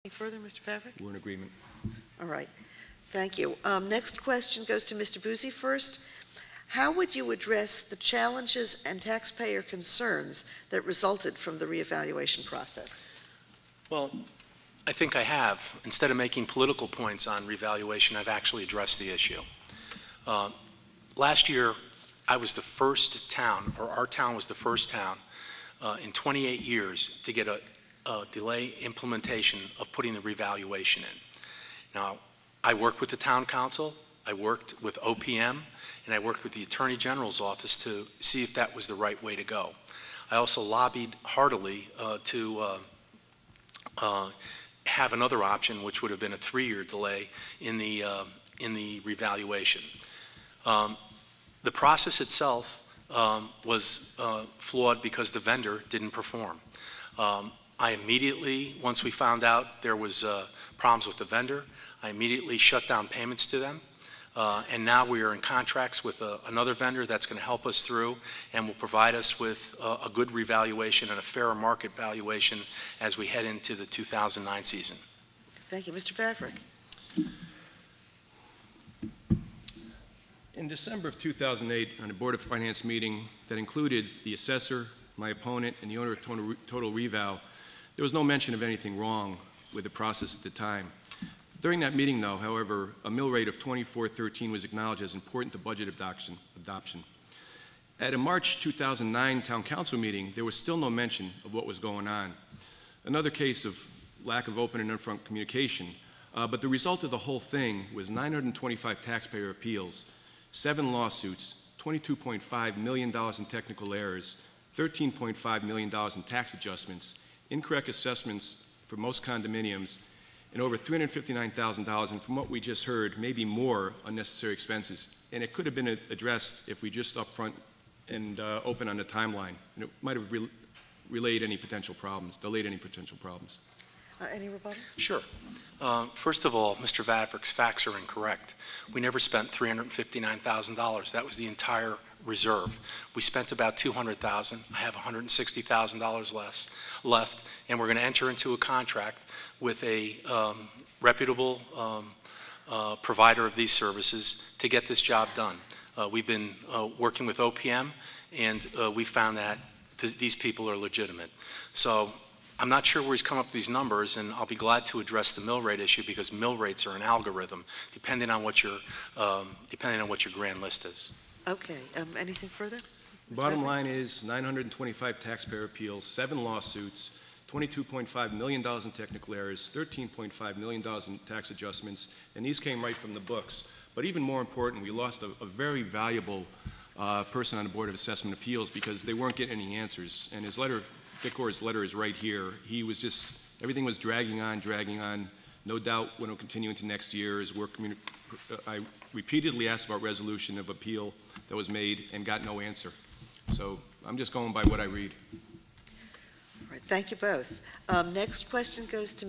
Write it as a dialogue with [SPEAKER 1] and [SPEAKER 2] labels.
[SPEAKER 1] Further, Mr. Vavrek?
[SPEAKER 2] We're in agreement.
[SPEAKER 1] All right. Thank you. Next question goes to Mr. Buzi first. How would you address the challenges and taxpayer concerns that resulted from the reevaluation process?
[SPEAKER 3] Well, I think I have. Instead of making political points on revaluation, I've actually addressed the issue. Last year, I was the first town, or our town was the first town in 28 years to get a delay implementation of putting the revaluation in. Now, I worked with the town council, I worked with OPM, and I worked with the Attorney General's office to see if that was the right way to go. I also lobbied heartily to have another option, which would have been a 3-year delay in the revaluation. The process itself was flawed because the vendor didn't perform. I immediately, once we found out there was problems with the vendor, I immediately shut down payments to them. And now we are in contracts with another vendor that's going to help us through and will provide us with a good revaluation and a fairer market valuation as we head into the 2009 season.
[SPEAKER 1] Thank you. Mr. Vavrek?
[SPEAKER 2] In December of 2008, on a Board of Finance meeting that included the assessor, my opponent, and the owner of Total Reval, there was no mention of anything wrong with the process at the time. During that meeting, though, however, a mill rate of 24.13 was acknowledged as important to budget adoption. At a March 2009 Town Council meeting, there was still no mention of what was going on. Another case of lack of open and upfront communication, but the result of the whole thing was 925 taxpayer appeals, 7 lawsuits, $22.5 million in technical errors, $13.5 million in tax adjustments, incorrect assessments for most condominiums, and over $359,000, and from what we just heard, maybe more unnecessary expenses. And it could have been addressed if we just upfront and open on the timeline, and it might have delayed any potential problems.
[SPEAKER 1] Any rebuttal?
[SPEAKER 3] Sure. First of all, Mr. Vavrek's facts are incorrect. We never spent $359,000. That was the entire reserve. We spent about $200,000. I have $160,000 left, and we're going to enter into a contract with a reputable provider of these services to get this job done. We've been working with OPM, and we found that these people are legitimate. So I'm not sure where he's come up with these numbers, and I'll be glad to address the mill rate issue because mill rates are an algorithm depending on what your grand list is.
[SPEAKER 1] Okay. Anything further?
[SPEAKER 2] Bottom line is 925 taxpayer appeals, 7 lawsuits, $22.5 million in technical errors, $13.5 million in tax adjustments, and these came right from the books. But even more important, we lost a very valuable person on the Board of Assessment Appeals because they weren't getting any answers. And his letter, Dick Gore's letter, is right here. He was just, everything was dragging on. No doubt when it'll continue into next year. His work, I repeatedly asked about resolution of appeal that was made and got no answer. So I'm just going by what I read.
[SPEAKER 1] All right. Thank you both. Next question goes to